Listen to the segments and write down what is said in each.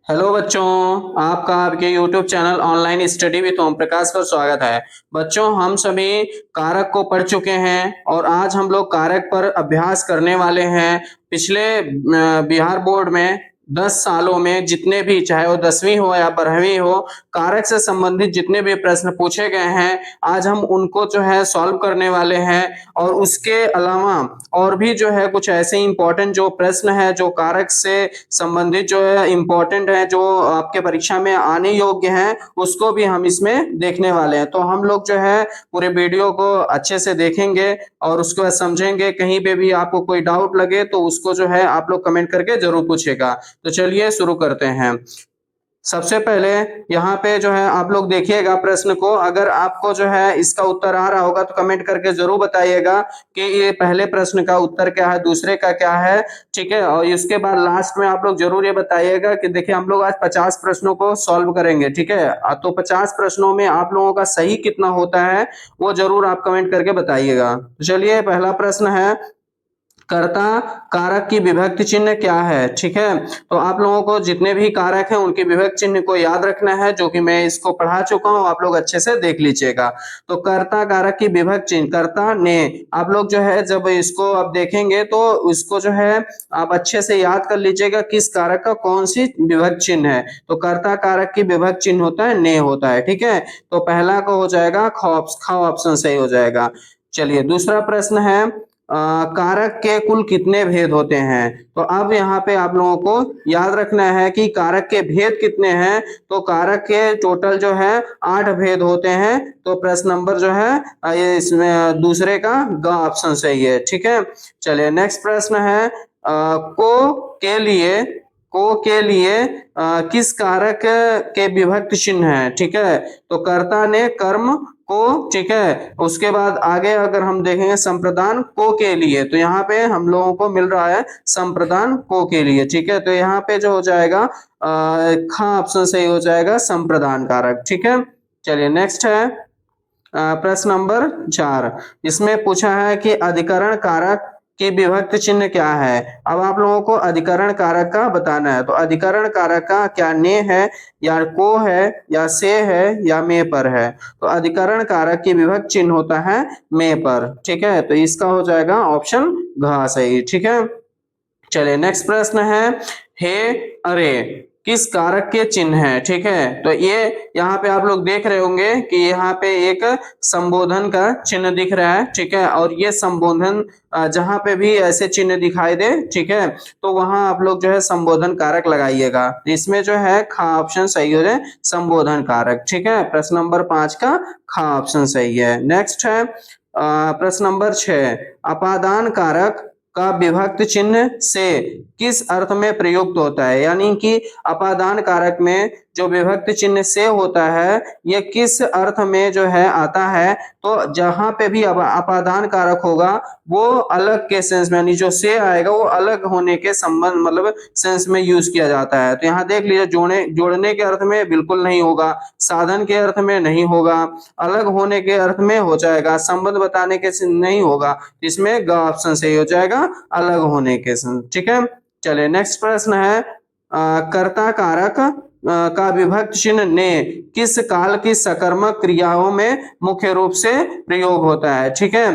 Hello बच्चों, आपका आपके YouTube channel online study with Om Prakash पर स्वागत है। बच्चों, हम सभी कारक को पढ़ चुके हैं और आज हम लोग कारक पर अभ्यास करने वाले हैं। पिछले बिहार बोर्ड में 10 सालों में जितने भी, चाहे वो 10वीं हो या 12वीं हो, कारक से संबंधित जितने भी प्रश्न पूछे गए हैं आज हम उनको जो है सॉल्व करने वाले हैं। और उसके अलावा और भी जो है कुछ ऐसे इंपॉर्टेंट जो प्रश्न है जो कारक से संबंधित जो है इम्पोर्टेंट है, जो आपके परीक्षा में आने योग्य हैं, उसको भी हम इसमें देखने वाले हैं। तो हम लोग जो है पूरे वीडियो को अच्छे से देखेंगे और उसको समझेंगे। कहीं पे भी आपको कोई डाउट लगे तो उसको जो है आप लोग कमेंट करके जरूर पूछेगा। तो चलिए शुरू करते हैं। सबसे पहले यहाँ पे जो है आप लोग देखिएगा प्रश्न को। अगर आपको जो है इसका उत्तर आ रहा होगा तो कमेंट करके जरूर बताइएगा कि ये पहले प्रश्न का उत्तर क्या है, दूसरे का क्या है। ठीक है, और इसके बाद लास्ट में आप लोग जरूर ये बताइएगा कि देखिए हम लोग आज 50 प्रश्नों को सॉल्व करेंगे। ठीक है, तो 50 प्रश्नों में आप लोगों का सही कितना होता है वो जरूर आप कमेंट करके बताइएगा। तो चलिए, पहला प्रश्न है, कर्ता कारक की विभक्ति चिन्ह क्या है। ठीक है, तो आप लोगों को जितने भी कारक हैं उनके विभक्ति चिन्ह को याद रखना है, जो कि मैं इसको पढ़ा चुका हूं, आप लोग अच्छे से देख लीजिएगा। तो कर्ता कारक की विभक्ति चिन्ह, कर्ता ने, आप लोग जो है जब इसको आप देखेंगे तो इसको जो है आप अच्छे से याद कर लीजिएगा किस कारक का कौन सी विभक्ति चिन्ह है। तो कर्ता कारक की विभक्ति चिन्ह होता है ने होता है। ठीक है, तो पहला को हो जाएगा ख ऑप्शन सही हो जाएगा। चलिए, दूसरा प्रश्न है, कारक के कुल कितने भेद होते हैं। तो अब यहाँ पे आप लोगों को याद रखना है कि कारक के भेद कितने हैं। तो कारक के टोटल जो है 8 भेद होते हैं। तो प्रश्न नंबर जो है ये इसमें दूसरे का ग ऑप्शन सही है। ठीक है, चलिए नेक्स्ट प्रश्न है, को के लिए किस कारक के विभक्ति चिन्ह है। ठीक है, तो कर्ता ने कर्म को, ठीक है, उसके बाद आगे अगर हम देखेंगे संप्रदान को के लिए, तो यहाँ पे हम लोगों को मिल रहा है संप्रदान को के लिए। ठीक है, तो यहाँ पे जो हो जाएगा खा ऑप्शन सही हो जाएगा संप्रदान कारक। ठीक है, चलिए नेक्स्ट है प्रश्न नंबर 4। इसमें पूछा है कि अधिकरण कारक की विभक्ति चिन्ह क्या है। अब आप लोगों को अधिकरण कारक का बताना है। तो अधिकरण कारक का क्या ने है या को है या से है या में पर है। तो अधिकरण कारक की विभक्ति चिन्ह होता है में पर। ठीक है, तो इसका हो जाएगा ऑप्शन घ सही। ठीक है, चलिए नेक्स्ट प्रश्न है, हे अरे किस कारक के चिन्ह है। ठीक है, तो ये यहाँ पे आप लोग देख रहे होंगे कि यहाँ पे एक संबोधन का चिन्ह दिख रहा है। ठीक है, और ये संबोधन जहां पे भी ऐसे चिन्ह दिखाई दे, ठीक है, तो वहां आप लोग जो है संबोधन कारक लगाइएगा। इसमें जो है खा ऑप्शन सही हो जाए संबोधन कारक। ठीक है, प्रश्न नंबर 5 का खा ऑप्शन सही है। नेक्स्ट है प्रश्न नंबर 6, अपादान कारक का विभक्ति चिन्ह से किस अर्थ में प्रयुक्त होता है। यानी कि अपादान कारक में जो विभक्ति चिन्ह से होता है ये किस अर्थ में जो है आता है। तो जहां पे भी अपादान कारक होगा वो अलग के सेंस में, यानी जो से आएगा वो अलग होने के संबंध मतलब सेंस में यूज किया जाता है। तो यहाँ देख लीजिए, जोड़ने के अर्थ में बिल्कुल नहीं होगा, साधन के अर्थ में नहीं होगा, अलग होने के अर्थ में हो जाएगा, संबंध बताने के नहीं होगा। इसमें ग ऑप्शन सही हो जाएगा अलग होने के संबंध। ठीक है, चलिए नेक्स्ट प्रश्न है, कर्ता कारक का विभक्ति चिन्ह ने किस काल की सकर्मक क्रियाओं में मुख्य रूप से प्रयोग होता है। ठीक है,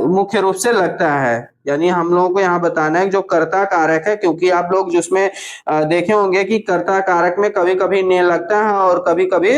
मुख्य रूप से लगता है, यानी हम लोगों को यहाँ बताना है जो कर्ता कारक है, क्योंकि आप लोग जिसमें देखे होंगे कि कर्ता कारक में कभी कभी ने लगता है और कभी कभी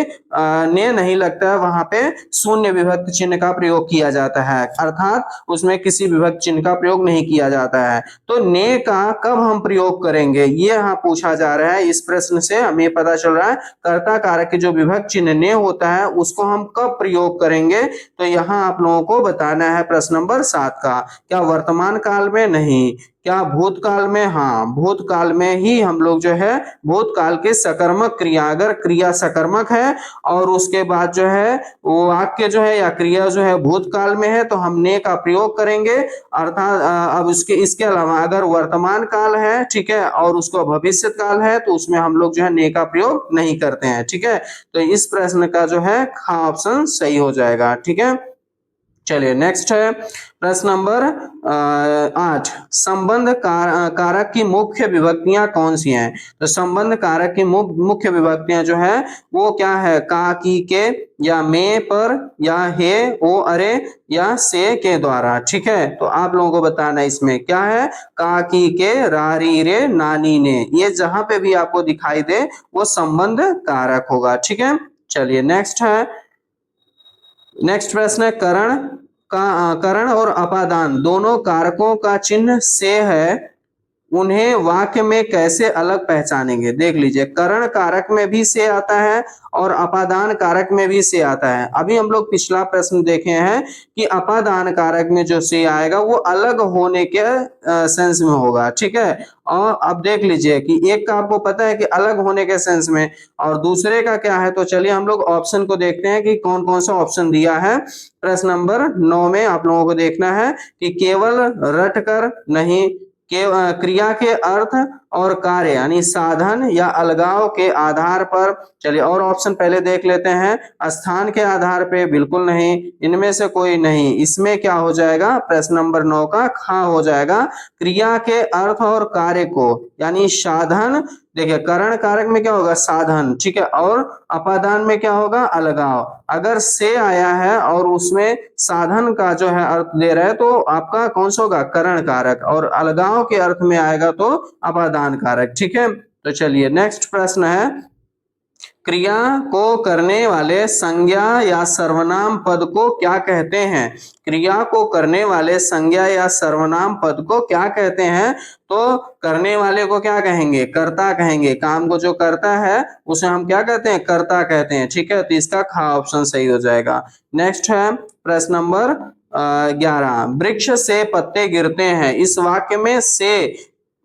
ने नहीं लगता है, वहां पे शून्य विभक्ति चिन्ह का प्रयोग किया जाता है, अर्थात उसमें किसी विभक्ति चिन्ह का प्रयोग नहीं किया जाता है। तो ने का कब हम प्रयोग करेंगे ये यहाँ पूछा जा रहा है। इस प्रश्न से हमें पता चल रहा है कर्ता कारक के जो विभक्ति चिन्ह ने होता है उसको हम कब प्रयोग करेंगे। तो यहाँ आप लोगों को बताना है प्रश्न नंबर 7 का, क्या वर्तमान काल में, नहीं, क्या भूतकाल में, हाँ भूतकाल में ही हम लोग जो है भूतकाल के सकर्मक क्रिया, अगर क्रिया सकर्मक है और उसके बाद जो है वो वाक्य जो है या क्रिया जो है भूतकाल में है तो हम ने का प्रयोग करेंगे। अर्थात अब इसके अलावा अगर वर्तमान काल है, ठीक है, और उसको भविष्य काल है तो उसमें हम लोग जो है ने का प्रयोग नहीं करते हैं। ठीक है, तो इस प्रश्न का जो है हाँ ऑप्शन सही हो जाएगा। ठीक है, चलिए नेक्स्ट है प्रश्न नंबर 8। संबंध कारक की मुख्य विभक्तियां कौन सी हैं? तो संबंध कारक की मुख्य विभक्तियां जो है वो क्या है? का, की, के, या में, पर, या हे, ओ, अरे, या से के द्वारा। ठीक है, तो आप लोगों को बताना इसमें क्या है। का, की, के, रा, री, रे, नानी, ने, ये जहां पे भी आपको दिखाई दे वो संबंध कारक होगा। ठीक है, चलिए नेक्स्ट है। नेक्स्ट प्रश्न है करण और अपादान दोनों कारकों का चिन्ह से है, उन्हें वाक्य में कैसे अलग पहचानेंगे? देख लीजिए, करण कारक में भी से आता है और अपादान कारक में भी से आता है। अभी हम लोग पिछला प्रश्न देखे हैं कि अपादान कारक में जो से आएगा वो अलग होने के सेंस में होगा। ठीक है, और अब देख लीजिए कि एक का आपको पता है कि अलग होने के सेंस में, और दूसरे का क्या है। तो चलिए हम लोग ऑप्शन को देखते हैं कि कौन कौन सा ऑप्शन दिया है। प्रश्न नंबर 9 में आप लोगों को देखना है कि केवल रट कर नहीं, क्रिया के अर्थ और कार्य यानी साधन या अलगाव के आधार पर। चलिए और ऑप्शन पहले देख लेते हैं। स्थान के आधार पे बिल्कुल नहीं, इनमें से कोई नहीं। इसमें क्या हो जाएगा? प्रश्न नंबर 9 का खा हो जाएगा। क्रिया के अर्थ और कार्य को यानी साधन, देखिए करण कारक में क्या होगा? साधन। ठीक है, और अपादान में क्या होगा? अलगाव। अगर से आया है और उसमें साधन का जो है अर्थ दे रहा है तो आपका कौन सा होगा? करण कारक। और अलगाव के अर्थ में आएगा तो अपादान कारक। ठीक है, तो चलिए नेक्स्ट प्रश्न है। क्रिया को करने वाले संज्ञा या सर्वनाम पद को क्या कहते हैं? क्रिया को करने वाले संज्ञा या सर्वनाम पद को क्या कहते हैं? तो करने वाले को क्या कहेंगे? कर्ता कहेंगे। काम को जो करता है उसे हम क्या कहते हैं? कर्ता कहते हैं। ठीक है, तो इसका खा ऑप्शन सही हो जाएगा। नेक्स्ट है प्रश्न नंबर 11। वृक्ष से पत्ते गिरते हैं, इस वाक्य में से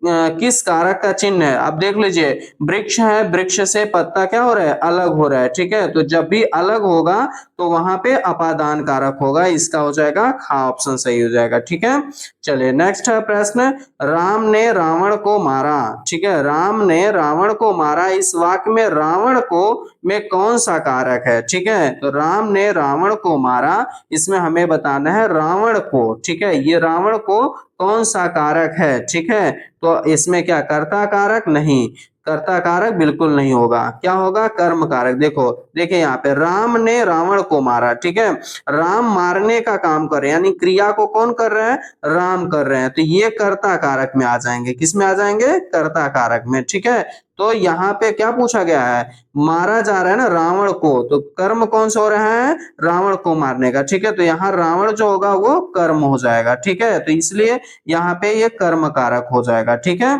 किस कारक का चिन्ह है? अब देख लीजिए, वृक्ष है, वृक्ष से पत्ता क्या हो रहा है? अलग हो रहा है। ठीक है, तो जब भी अलग होगा तो वहां पे अपादान कारक होगा। इसका हो जाएगा खा ऑप्शन सही हो जाएगा। ठीक है, चलिए नेक्स्ट है प्रश्न। राम ने रावण को मारा। ठीक है, राम ने रावण को मारा, इस वाक्य में रावण को में कौन सा कारक है? ठीक है, तो राम ने रावण को मारा, इसमें हमें बताना है रावण को। ठीक है, ये रावण को कौन सा कारक है? ठीक है, तो इसमें क्या कर्ता कारक? नहीं, कर्ता कारक बिल्कुल नहीं होगा। क्या होगा? कर्म कारक। देखो देखिए यहाँ पे राम ने रावण को मारा। ठीक है, राम मारने का काम कर रहे हैं यानी क्रिया को कौन कर रहे हैं? राम कर रहे हैं, तो ये कर्ता कारक में आ जाएंगे। किस में आ जाएंगे? कर्ता कारक में। ठीक है, तो यहाँ पे क्या पूछा गया है? मारा जा रहा है ना रावण को, तो कर्म कौन सा हो रहा है? रावण को मारने का। ठीक है, तो यहाँ रावण जो होगा वो कर्म हो जाएगा। ठीक है, तो इसलिए यहाँ पे ये कर्म कारक हो जाएगा। ठीक है,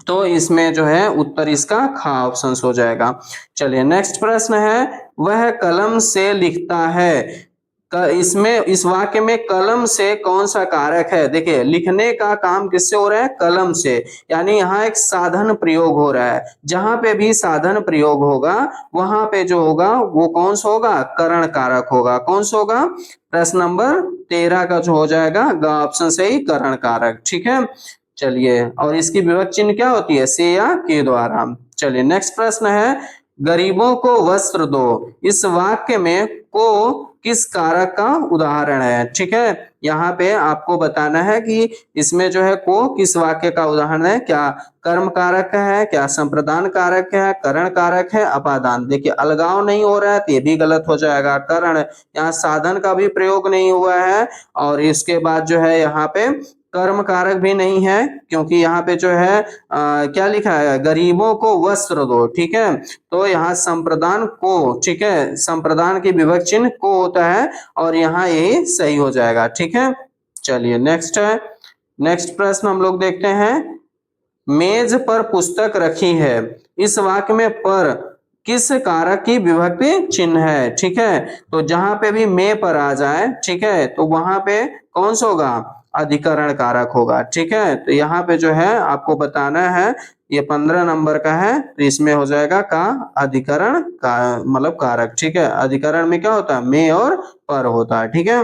तो इसमें जो है उत्तर इसका खा ऑप्शन हो जाएगा। चलिए नेक्स्ट प्रश्न है। वह कलम से लिखता है, इसमें इस वाक्य में कलम से कौन सा कारक है? देखिए लिखने का काम किससे हो रहा है? कलम से, यानी यहाँ एक साधन प्रयोग हो रहा है। जहां पे भी साधन प्रयोग होगा वहां पे जो होगा वो कौन सा होगा? करण कारक होगा। कौन सा होगा? प्रश्न नंबर 13 का जो हो जाएगा ग ऑप्शन से ही करण कारक। ठीक है, चलिए और इसकी विभक्त चिन्ह क्या होती है? से या के द्वारा। चलिए नेक्स्ट प्रश्न है। गरीबों को वस्त्र दो, इस वाक्य में को किस कारक का उदाहरण है? ठीक है, यहाँ पे आपको बताना है कि इसमें जो है को किस वाक्य का उदाहरण है। क्या कर्म कारक है, क्या संप्रदान कारक है, करण कारक है, अपादान। देखिए अलगाव नहीं हो रहा है तो ये भी गलत हो जाएगा। करण, यहाँ साधन का भी प्रयोग नहीं हुआ है, और इसके बाद जो है यहाँ पे कर्म कारक भी नहीं है, क्योंकि यहाँ पे जो है क्या लिखा है? गरीबों को वस्त्र दो। ठीक है, तो यहाँ संप्रदान को, ठीक है, संप्रदान की विभक्त चिन्ह को होता है और यहाँ यही सही हो जाएगा। ठीक है, चलिए नेक्स्ट है। नेक्स्ट प्रश्न हम लोग देखते हैं। मेज पर पुस्तक रखी है, इस वाक्य में पर किस कारक की विभक्ति चिन्ह है? ठीक है, तो जहां पे भी में पर आ जाए, ठीक है, तो वहां पे कौन सा होगा? अधिकरण कारक होगा। ठीक है, तो यहाँ पे जो है आपको बताना है, ये 15 नंबर का है, तो इसमें हो जाएगा का अधिकरण का मतलब कारक। ठीक है, अधिकरण में क्या होता है? में और पर होता है। ठीक है,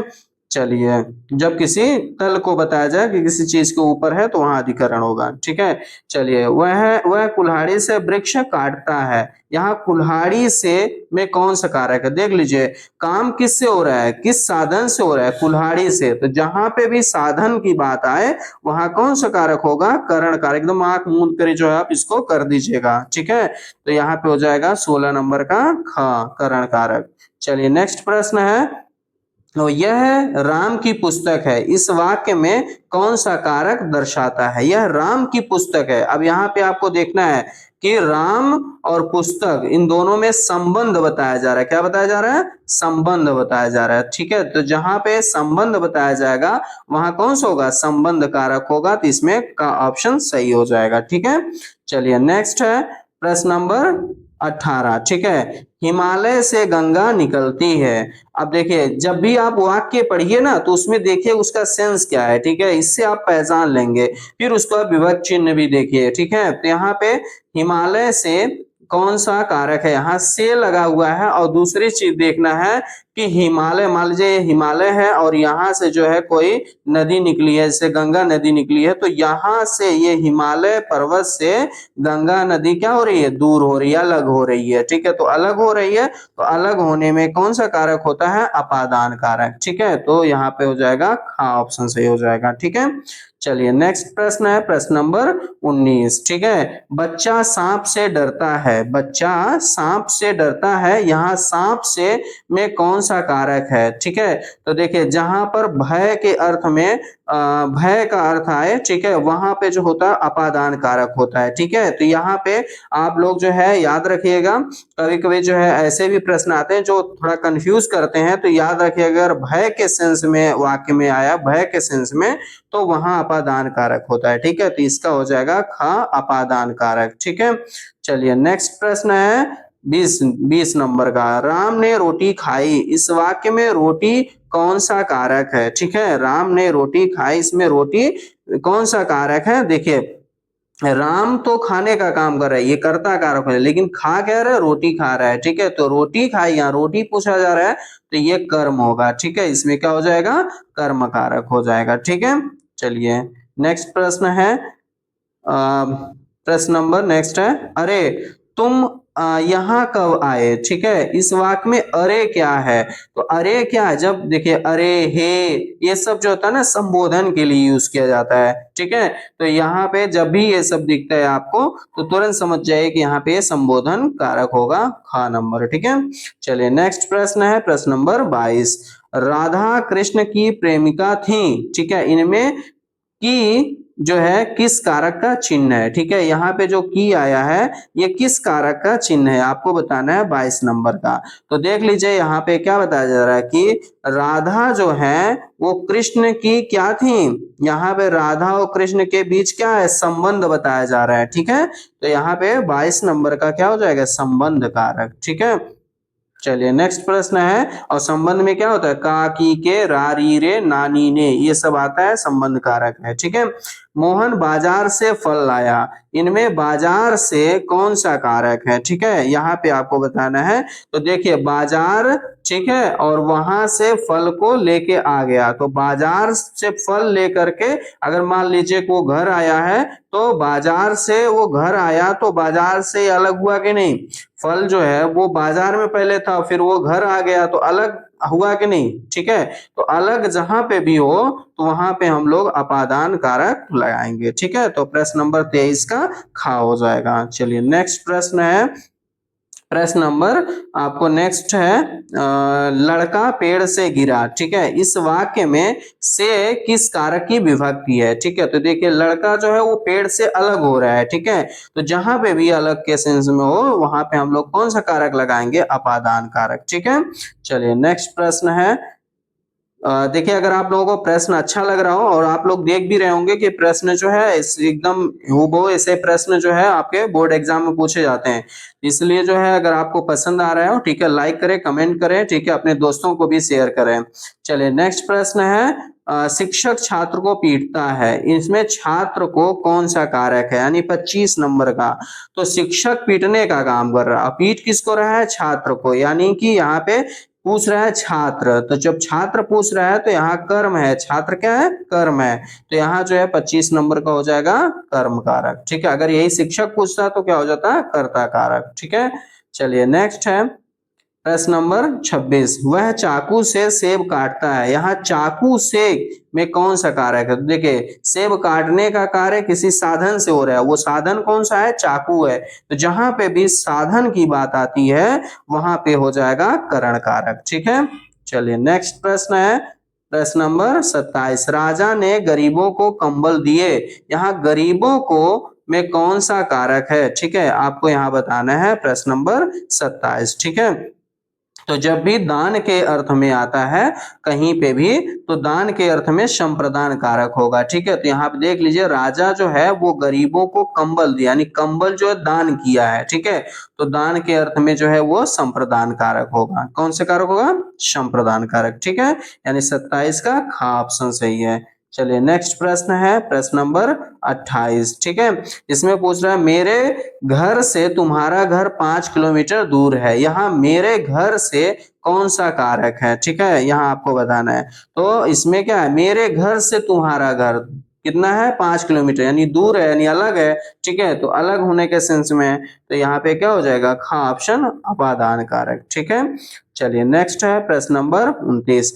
चलिए, जब किसी तल को बताया जाए कि किसी चीज के ऊपर है तो वहां अधिकरण होगा। ठीक है, चलिए, वह कुल्हाड़ी से वृक्ष काटता है। यहाँ कुल्हाड़ी से में कौन सा कारक है, देख लीजिए, काम किससे हो रहा है, किस साधन से हो रहा है, कुल्हाड़ी से। तो जहां पे भी साधन की बात आए वहां कौन सा कारक होगा, करण कारक। एकदम आंख मूंद कर जो है आप इसको कर दीजिएगा। ठीक है, तो यहाँ पे हो जाएगा 16 नंबर का ख, करण कारक। चलिए नेक्स्ट प्रश्न है, तो यह राम की पुस्तक है, इस वाक्य में कौन सा कारक दर्शाता है। यह राम की पुस्तक है। अब यहाँ पे आपको देखना है कि राम और पुस्तक इन दोनों में संबंध बताया जा रहा है। क्या बताया जा रहा है, संबंध बताया जा रहा है। ठीक है, तो जहां पे संबंध बताया जाएगा वहां कौन सा होगा, संबंध कारक होगा। तो इसमें का ऑप्शन सही हो जाएगा। ठीक है, चलिए नेक्स्ट है प्रश्न नंबर 18। ठीक है, हिमालय से गंगा निकलती है। अब देखिए, जब भी आप वाक्य पढ़िए ना तो उसमें देखिए उसका सेंस क्या है। ठीक है, इससे आप पहचान लेंगे। फिर उसका विभक्त चिन्ह भी देखिए। ठीक है, तो यहाँ पे हिमालय से कौन सा कारक है, यहाँ से लगा हुआ है। और दूसरी चीज देखना है कि हिमालय, मान लीजिए हिमालय है और यहाँ से जो है कोई नदी निकली है, जैसे गंगा नदी निकली है, तो यहाँ से ये हिमालय पर्वत से गंगा नदी क्या हो रही है, दूर हो रही है, अलग हो रही है। ठीक है, तो अलग हो रही है, तो अलग होने में कौन सा कारक होता है, अपादान कारक। ठीक है, तो यहाँ पे हो जाएगा हाँ, ऑप्शन सही हो जाएगा। ठीक है, चलिए नेक्स्ट प्रश्न है प्रश्न नंबर 19। ठीक है, बच्चा सांप से डरता है, बच्चा सांप से डरता है, यहाँ सांप से में कौन सा कारक है। ठीक है, तो देखिए जहां पर भय के अर्थ में भय का अर्थ आए, ठीक है, वहां पे जो होता है अपादान कारक होता है। ठीक है, तो यहाँ पे आप लोग जो है याद रखिएगा, कभी कभी जो है ऐसे भी प्रश्न आते हैं जो थोड़ा कंफ्यूज करते हैं। तो याद रखिए, अगर भय के सेंस में वाक्य में आया, भय के सेंस में, तो वहां अपादान कारक होता है। ठीक है, तो इसका हो जाएगा ख, अपादान कारक। ठीक है, चलिए नेक्स्ट प्रश्न है 20 नंबर का, राम ने रोटी खाई, इस वाक्य में रोटी कौन सा कारक है। ठीक है, राम ने रोटी खाई, इसमें रोटी कौन सा कारक है। देखिए, राम तो खाने का काम कर रहा है, ये कर्ता कारक है, लेकिन खा कह रहा है, रोटी खा रहा है। ठीक है, तो रोटी खाई, यहाँ रोटी पूछा जा रहा है, तो ये कर्म होगा। ठीक है, इसमें क्या हो जाएगा, कर्म कारक हो जाएगा। ठीक है, चलिए नेक्स्ट प्रश्न है, प्रश्न नंबर नेक्स्ट है, अरे तुम यहाँ कब आए। ठीक है, इस वाक्य में अरे क्या है, तो अरे क्या है, जब देखिए अरे हे ये सब जो होता है ना संबोधन के लिए यूज किया जाता है। ठीक है, तो यहाँ पे जब भी ये सब दिखता है आपको तो तुरंत समझ जाइए कि यहाँ पे संबोधन कारक होगा, ख नंबर। ठीक है, चलिए नेक्स्ट प्रश्न है प्रश्न नंबर 22, राधा कृष्ण की प्रेमिका थी। ठीक है, इनमें की जो है किस कारक का चिन्ह है। ठीक है, यहाँ पे जो की आया है ये किस कारक का चिन्ह है आपको बताना है, 22 नंबर का। तो देख लीजिए यहाँ पे क्या बताया जा रहा है कि राधा जो है वो कृष्ण की क्या थी, यहाँ पे राधा और कृष्ण के बीच क्या है, संबंध बताया जा रहा है। ठीक है, तो यहाँ पे 22 नंबर का क्या हो जाएगा, संबंध कारक। ठीक है, चलिए नेक्स्ट प्रश्न है, और संबंध में क्या होता है, का, की, के, रा, री, रे, नानी, ने, ये सब आता है, संबंध कारक है। ठीक है, मोहन बाजार से फल लाया, इनमें बाजार से कौन सा कारक है। ठीक है, यहाँ पे आपको बताना है। तो देखिए बाजार, ठीक है, और वहां से फल को लेके आ गया, तो बाजार से फल लेकर के अगर मान लीजिए वो घर आया है, तो बाजार से वो घर आया, तो बाजार से अलग हुआ कि नहीं, फल जो है वो बाजार में पहले था, फिर वो घर आ गया, तो अलग हुआ कि नहीं। ठीक है, तो अलग जहां पे भी हो तो वहां पे हम लोग अपादान कारक लगाएंगे। ठीक है, तो प्रश्न नंबर 23 का खा हो जाएगा। चलिए नेक्स्ट प्रश्न है, प्रश्न नंबर आपको नेक्स्ट है, लड़का पेड़ से गिरा। ठीक है, इस वाक्य में से किस कारक की विभक्ति है। ठीक है, तो देखिए लड़का जो है वो पेड़ से अलग हो रहा है। ठीक है, तो जहां पे भी अलग के सेंस में हो वहां पे हम लोग कौन सा कारक लगाएंगे, अपादान कारक। ठीक है, चलिए नेक्स्ट प्रश्न है, देखिए अगर आप लोगों को प्रश्न अच्छा लग रहा हो और आप लोग देख भी रहे होंगे कि प्रश्न जो है एकदम हूबहू ऐसे प्रश्न जो है आपके बोर्ड एग्जाम में पूछे जाते हैं, इसलिए जो है अगर आपको पसंद आ रहा है, ठीक है, लाइक करें, कमेंट करें, ठीक है, अपने दोस्तों को भी शेयर करें। चलिए नेक्स्ट प्रश्न है, शिक्षक छात्र को पीटता है, इसमें छात्र को कौन सा कारक है, यानी 25 नंबर का। तो शिक्षक पीटने का काम कर रहा है, पीट किसको रहा है, छात्र को, यानी कि यहाँ पे पूछ रहा है छात्र, तो जब छात्र पूछ रहा है तो यहाँ कर्म है, छात्र क्या है, कर्म है, तो यहाँ जो है 25 नंबर का हो जाएगा कर्म कारक। ठीक है, अगर यही शिक्षक पूछता तो क्या हो जाता, कर्ता कारक। ठीक है, चलिए नेक्स्ट है प्रश्न नंबर 26, वह चाकू से सेब काटता है। यहाँ चाकू से में कौन सा कारक है, तो देखिए सेब काटने का कार्य किसी साधन से हो रहा है, वो साधन कौन सा है, चाकू है, तो जहां पे भी साधन की बात आती है वहां पे हो जाएगा करण कारक। ठीक है, चलिए नेक्स्ट प्रश्न है प्रश्न नंबर 27, राजा ने गरीबों को कंबल दिए। यहाँ गरीबों को में कौन सा कारक है, ठीक है, आपको यहाँ बताना है प्रश्न नंबर 27। ठीक है, तो जब भी दान के अर्थ में आता है कहीं पे भी, तो दान के अर्थ में संप्रदान कारक होगा। ठीक है, तो यहाँ पे देख लीजिए राजा जो है वो गरीबों को कंबल दिया, यानी कंबल जो है दान किया है। ठीक है, तो दान के अर्थ में जो है वो संप्रदान कारक होगा। कौन से कारक होगा, संप्रदान कारक। ठीक है, यानी 27 का खा ऑप्शन सही है। चलिए नेक्स्ट प्रश्न है प्रश्न नंबर 28। ठीक है, इसमें पूछ रहा है मेरे घर से तुम्हारा घर 5 किलोमीटर दूर है। यहाँ मेरे घर से कौन सा कारक है, ठीक है, यहाँ आपको बताना है। तो इसमें क्या है, मेरे घर से तुम्हारा घर कितना है, 5 किलोमीटर, यानी दूर है, यानी अलग है। ठीक है, तो अलग होने के सेंस में तो यहाँ पे क्या हो जाएगा, खा ऑप्शन अपादान कारक। ठीक है, चलिए नेक्स्ट है प्रश्न नंबर 29,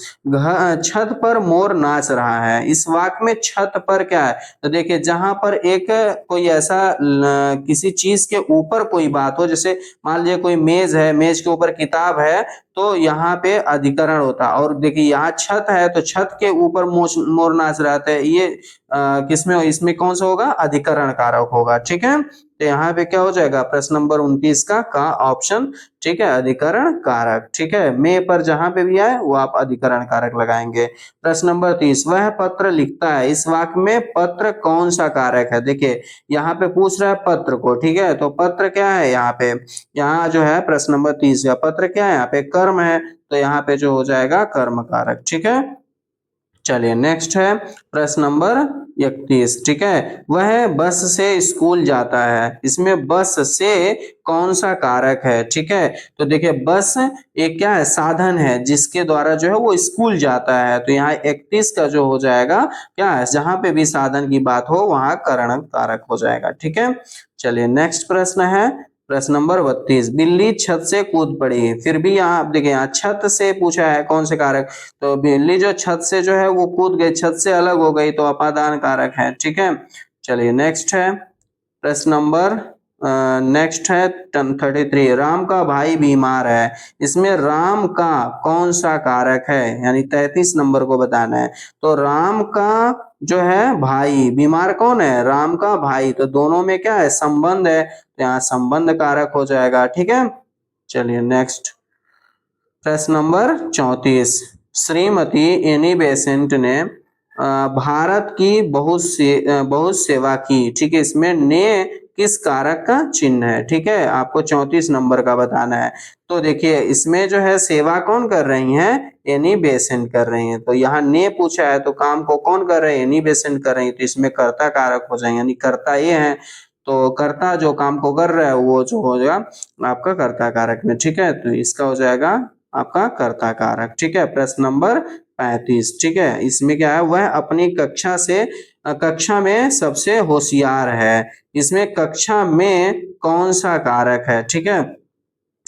छत पर मोर नाच रहा है। इस वाक्य में छत पर क्या है, तो देखिए जहां पर एक कोई ऐसा किसी चीज के ऊपर कोई बात हो, जैसे मान लीजिए कोई मेज है, मेज के ऊपर किताब है, तो यहाँ पे अधिकरण होता। और देखिए यहाँ छत है, तो छत के ऊपर मोर नाच रहा है, ये किसमें, इसमें कौन सा होगा, अधिकरण कारक होगा। ठीक है, तो यहाँ पे क्या हो जाएगा प्रश्न नंबर 29 का ऑप्शन। ठीक है, अधिकरण कारक। ठीक है, में पर जहां पे भी आए वो आप अधिकरण कारक लगाएंगे। प्रश्न नंबर 30, वह पत्र लिखता है। इस वाक्य में पत्र कौन सा कारक है, देखिए यहाँ पे पूछ रहा है पत्र को। ठीक है, तो पत्र क्या है, यहाँ पे यहाँ जो है प्रश्न नंबर 30 का पत्र क्या है, यहाँ पे कर्म है, तो यहाँ पे जो हो जाएगा कर्म कारक। ठीक है, चलिए नेक्स्ट है प्रश्न नंबर 31। ठीक है, वह बस से स्कूल जाता है। इसमें बस से कौन सा कारक है, ठीक है, तो देखिए बस एक क्या है, साधन है जिसके द्वारा जो है वो स्कूल जाता है। तो यहाँ 31 का जो हो जाएगा क्या है, जहां पे भी साधन की बात हो वहां करण कारक हो जाएगा। ठीक है, चलिए नेक्स्ट प्रश्न है प्रश्न नंबर 32, बिल्ली छत से कूद पड़ी। फिर भी यहाँ आप देखिए, यहाँ छत से पूछा है कौन से कारक, तो बिल्ली जो छत से जो है वो कूद गई, छत से अलग हो गई, तो अपादान कारक है। ठीक है, चलिए नेक्स्ट है प्रश्न नंबर नेक्स्ट है 33, राम का भाई बीमार है। इसमें राम का कौन सा कारक है, यानी 33 नंबर को बताना है। तो राम का जो है भाई, बीमार कौन है, राम का भाई, तो दोनों में क्या है, संबंध है, तो यहाँ संबंध कारक हो जाएगा। ठीक है, चलिए नेक्स्ट प्रश्न नंबर 34, श्रीमती एनी बेसेंट ने भारत की बहुत सेवा की। ठीक है, इसमें ने किस कारक का चिन्ह है, ठीक है, आपको 34 नंबर का बताना है। तो देखिए इसमें जो है सेवा कौन कर रही हैं, एनी बेसेंट कर रही हैं, तो यहाँ ने पूछा है तो काम को कौन कर रहे हैं, एनी बेसेंट कर रही है, तो इसमें कर्ता कारक हो जाएंगे, यानी कर्ता ये है, तो कर्ता जो काम को कर रहा है वो जो हो जाएगा आपका कर्ता कारक में। ठीक है, तो इसका हो जाएगा आपका कर्ता कारक। ठीक है, प्रश्न नंबर 35। ठीक है, इसमें क्या है, वह अपनी कक्षा में सबसे होशियार है। इसमें कक्षा में कौन सा कारक है, ठीक है,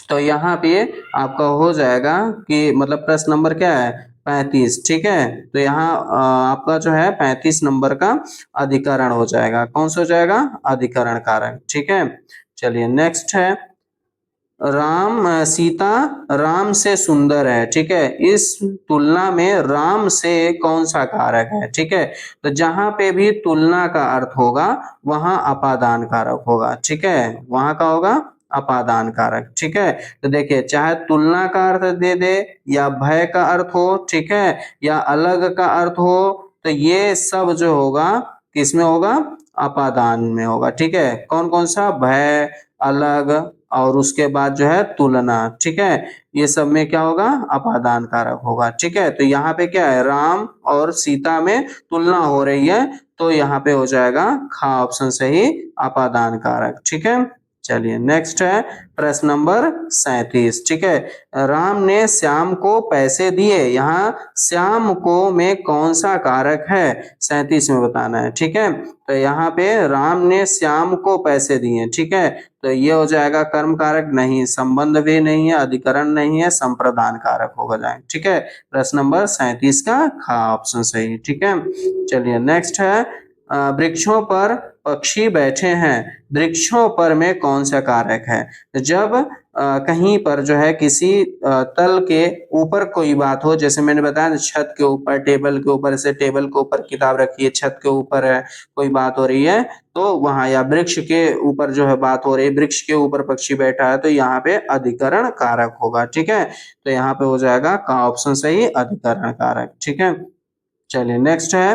तो यहाँ पे आपका हो जाएगा कि मतलब प्रश्न नंबर क्या है, 35। ठीक है, तो यहाँ आपका जो है 35 नंबर का अधिकरण हो जाएगा, कौन सा हो जाएगा, अधिकरण कारक। ठीक है, चलिए नेक्स्ट है सीता राम से सुंदर है। ठीक है, इस तुलना में राम से कौन सा कारक है, ठीक है, तो जहां पे भी तुलना का अर्थ होगा वहां अपादान कारक होगा। ठीक है, वहां का होगा अपादान कारक। ठीक है, तो देखिए चाहे तुलना का अर्थ दे दे या भय का अर्थ हो, ठीक है, या अलग का अर्थ हो, तो ये सब जो होगा किसमें होगा, अपादान में होगा। ठीक है, कौन कौन सा, भय, अलग, और उसके बाद जो है तुलना। ठीक है, ये सब में क्या होगा, अपादान कारक होगा। ठीक है, तो यहाँ पे क्या है, राम और सीता में तुलना हो रही है, तो यहाँ पे हो जाएगा खा ऑप्शन सही, अपादान कारक। ठीक है, चलिए नेक्स्ट है प्रश्न नंबर 37। ठीक है, राम ने श्याम को पैसे दिए, यहाँ श्याम को में कौन सा कारक है 37 में बताना है। ठीक है, तो यहाँ पे राम ने श्याम को पैसे दिए। ठीक है, तो ये हो जाएगा कर्म कारक नहीं, संबंध भी नहीं है, अधिकरण नहीं है, संप्रदान कारक होगा जाए। ठीक है, प्रश्न नंबर 37 का खा ऑप्शन सही। ठीक है, चलिए नेक्स्ट है वृक्षों पर पक्षी बैठे हैं, वृक्षों पर में कौन सा कारक है। जब कहीं पर जो है किसी तल के ऊपर कोई बात हो, जैसे मैंने बताया छत के ऊपर, टेबल के ऊपर, से टेबल के ऊपर किताब रखी है, छत के ऊपर है, कोई बात हो रही है तो वहां, या वृक्ष के ऊपर जो है बात हो रही है, वृक्ष के ऊपर पक्षी बैठा है, तो यहाँ पे अधिकरण कारक होगा। ठीक है, तो यहाँ पे हो जाएगा का ऑप्शन सही, अधिकरण कारक। ठीक है, चलिए नेक्स्ट है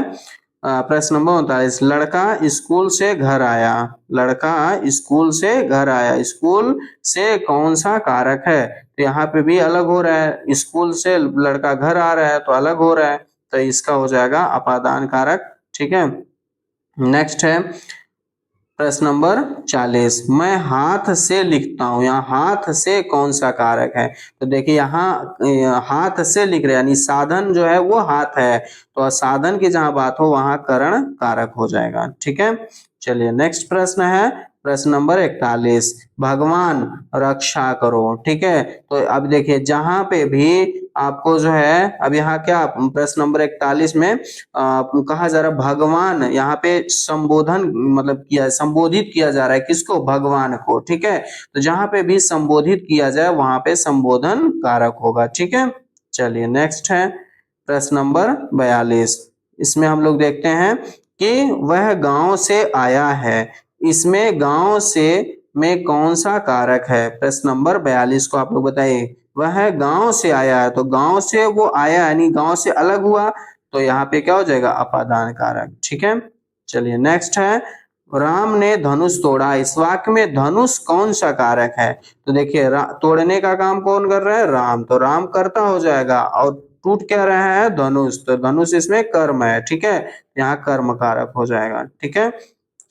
प्रश्न नंबर 39। लड़का स्कूल से घर आया, लड़का स्कूल से घर आया, स्कूल से कौन सा कारक है। तो यहाँ पे भी अलग हो रहा है, स्कूल से लड़का घर आ रहा है तो अलग हो रहा है, तो इसका हो जाएगा अपादान कारक। ठीक है, नेक्स्ट है प्रश्न नंबर 40। मैं हाथ से लिखता हूँ, यहाँ हाथ से कौन सा कारक है। तो देखिए यहाँ हाथ से लिख रहे यानी साधन जो है वो हाथ है, तो साधन की जहां बात हो वहां करण कारक हो जाएगा। ठीक है, चलिए नेक्स्ट प्रश्न है प्रश्न नंबर 41। भगवान रक्षा करो। ठीक है, तो अब देखिए जहां पे भी आपको जो है, अब यहाँ क्या प्रश्न नंबर 41 में कहा जा रहा है भगवान, यहाँ पे संबोधन मतलब किया, संबोधित किया जा रहा है किसको, भगवान को। ठीक है, तो जहां पे भी संबोधित किया जाए वहां पे संबोधन कारक होगा। ठीक है, चलिए नेक्स्ट है प्रश्न नंबर 42। इसमें हम लोग देखते हैं कि वह गांव से आया है, इसमें गांव से में कौन सा कारक है। प्रश्न नंबर 42 को आप लोग बताइए। वह गांव से आया है, तो गांव से वो आया यानी गांव से अलग हुआ, तो यहाँ पे क्या हो जाएगा, अपादान कारक। ठीक है, चलिए नेक्स्ट है राम ने धनुष तोड़ा, इस वाक्य में धनुष कौन सा कारक है। तो देखिए तोड़ने का काम कौन कर रहा है, राम, तो राम कर्ता हो जाएगा, और टूट क्या रहा है, धनुष, तो धनुष इसमें कर्म है। ठीक है, यहाँ कर्म कारक हो जाएगा। ठीक है,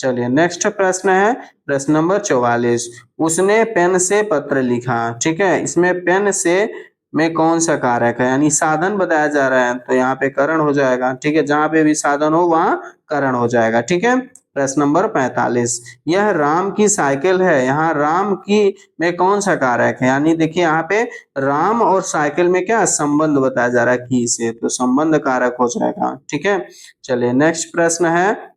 चलिए नेक्स्ट प्रश्न है प्रश्न नंबर 44। उसने पेन से पत्र लिखा। ठीक है, इसमें पेन से में कौन सा कारक है, यानी साधन बताया जा रहा है, तो यहाँ पे करण हो जाएगा। ठीक है, जहां पे भी साधन हो वहां करण हो जाएगा। ठीक है, प्रश्न नंबर 45। यह राम की साइकिल है, यहाँ राम की में कौन सा कारक है, यानी देखिए यहाँ पे राम और साइकिल में क्या संबंध बताया जा रहा है की से, तो संबंध कारक हो जाएगा। ठीक है, चलिए नेक्स्ट प्रश्न है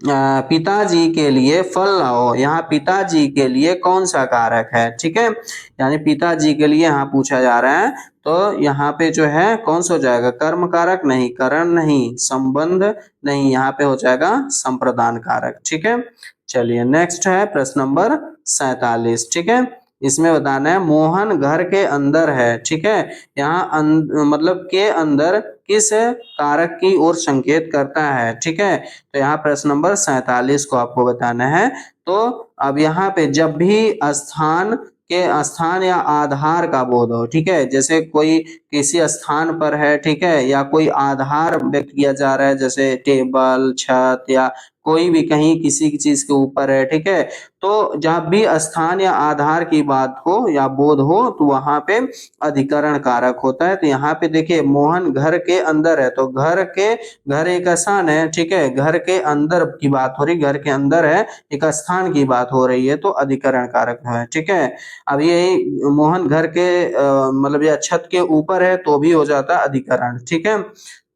पिताजी के लिए फल लाओ, यहाँ पिताजी के लिए कौन सा कारक है। ठीक है, यानी पिताजी के लिए यहाँ पूछा जा रहा है, तो यहाँ पे जो है कौन सा हो जाएगा, कर्म कारक नहीं, करण नहीं, संबंध नहीं, यहाँ पे हो जाएगा संप्रदान कारक। ठीक है, चलिए नेक्स्ट है प्रश्न नंबर 47। ठीक है, इसमें बताना है मोहन घर के अंदर है। ठीक है, यहाँ मतलब के अंदर किस कारक की ओर संकेत करता है। ठीक है, तो यहाँ प्रश्न नंबर 47 को आपको बताना है। तो अब यहाँ पे जब भी स्थान के स्थान या आधार का बोध हो, ठीक है, जैसे कोई किसी स्थान पर है, ठीक है, या कोई आधार व्यक्त किया जा रहा है, जैसे टेबल, छत, या कोई भी कहीं किसी की चीज के ऊपर है, ठीक है, तो जब भी स्थान या आधार की बात हो या बोध हो तो वहां पे अधिकरण कारक होता है। तो यहाँ पे देखिए मोहन घर के अंदर है, तो घर एक स्थान है, ठीक है, घर के अंदर की बात हो रही, घर के अंदर है, एक स्थान की बात हो रही है, तो अधिकरण कारक है। ठीक है, अब यही मोहन घर के मतलब या छत के ऊपर है तो भी हो जाता है अधिकरण। ठीक है,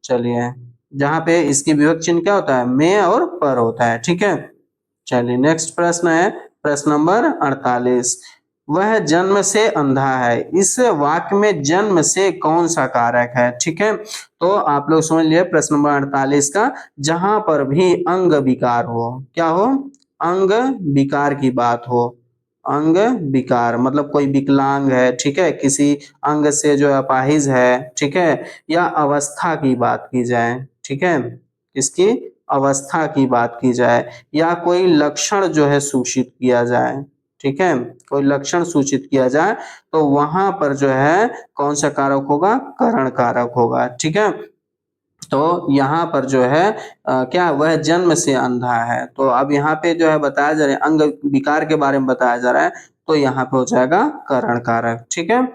चलिए जहां पे इसकी विभक्त चिन्ह क्या होता है, में और पर होता है। ठीक है, चलिए नेक्स्ट प्रश्न है प्रश्न नंबर 48। वह जन्म से अंधा है, इस वाक्य में जन्म से कौन सा कारक है। ठीक है, तो आप लोग समझ लिए प्रश्न नंबर 48 का, जहां पर भी अंग विकार हो, क्या हो, अंग विकार की बात हो, अंग विकार मतलब कोई विकलांग है, ठीक है, किसी अंग से जो अपाहिज है, ठीक है, या अवस्था की बात की जाए, ठीक है, इसकी अवस्था की बात की जाए, या कोई लक्षण जो है सूचित किया जाए, ठीक है, कोई लक्षण सूचित किया जाए, तो वहां पर जो है कौन सा कारक होगा, करण कारक होगा। ठीक है, तो यहाँ पर जो है क्या वह जन्म से अंधा है। तो अब यहाँ पे जो है बताया जा रहा है अंग विकार के बारे में बताया जा रहा है, तो यहाँ पे हो जाएगा करण कारक। ठीक है,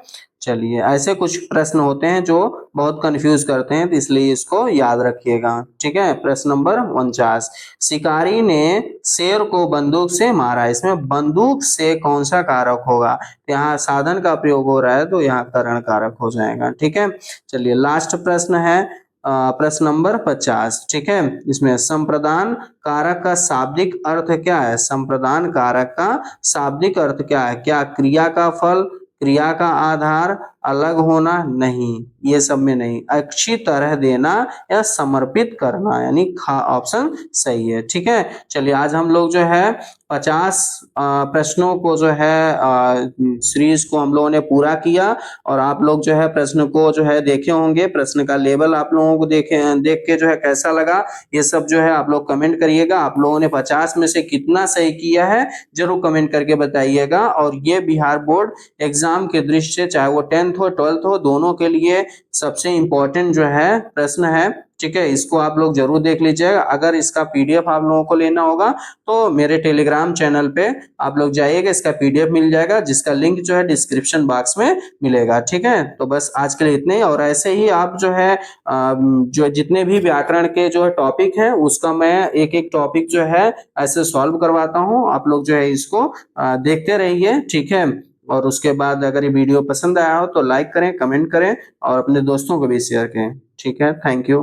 चलिए ऐसे कुछ प्रश्न होते हैं जो बहुत कंफ्यूज करते हैं, तो इसलिए इसको याद रखिएगा। ठीक है, प्रश्न नंबर 49, शिकारी ने शेर को बंदूक से मारा, इसमें बंदूक से कौन सा कारक होगा। यहाँ साधन का प्रयोग हो रहा है, तो यहाँ करण कारक हो जाएगा। ठीक है, चलिए लास्ट प्रश्न है प्रश्न नंबर 50। ठीक है, इसमें संप्रदान कारक का शाब्दिक अर्थ क्या है। संप्रदान कारक का शाब्दिक अर्थ क्या है। क्या क्रिया का फल, क्रिया का आधार, अलग होना, नहीं, ये सब में नहीं, अच्छी तरह देना या समर्पित करना, यानी खा ऑप्शन सही है। ठीक है, चलिए आज हम लोग जो है 50 प्रश्नों को जो है सीरीज को हम लोगों ने पूरा किया, और आप लोग जो है प्रश्न को जो है देखे होंगे, प्रश्न का लेवल आप लोगों को देख के जो है कैसा लगा, ये सब जो है आप लोग कमेंट करिएगा। आप लोगों ने 50 में से कितना सही किया है जरूर कमेंट करके बताइएगा। और ये बिहार बोर्ड एग्जाम के दृष्टि से, चाहे वो 10th हो 12th हो, दोनों के लिए सबसे इंपॉर्टेंट जो है प्रश्न है। ठीक है, इसको आप लोग जरूर देख लीजिएगा। अगर इसका पीडीएफ आप लोगों को लेना होगा तो मेरे टेलीग्राम चैनल पे आप लोग जाइएगा, इसका पीडीएफ मिल जाएगा, जिसका लिंक जो है डिस्क्रिप्शन बॉक्स में मिलेगा। ठीक है, तो बस आज के लिए इतने ही। और ऐसे ही आप जो है जो जितने भी व्याकरण के जो है टॉपिक है, उसका मैं एक एक टॉपिक जो है ऐसे सॉल्व करवाता हूँ। आप लोग जो है इसको देखते रहिए। ठीक है, और उसके बाद अगर ये वीडियो पसंद आया हो तो लाइक करें, कमेंट करें और अपने दोस्तों को भी शेयर करें। ठीक है, थैंक यू।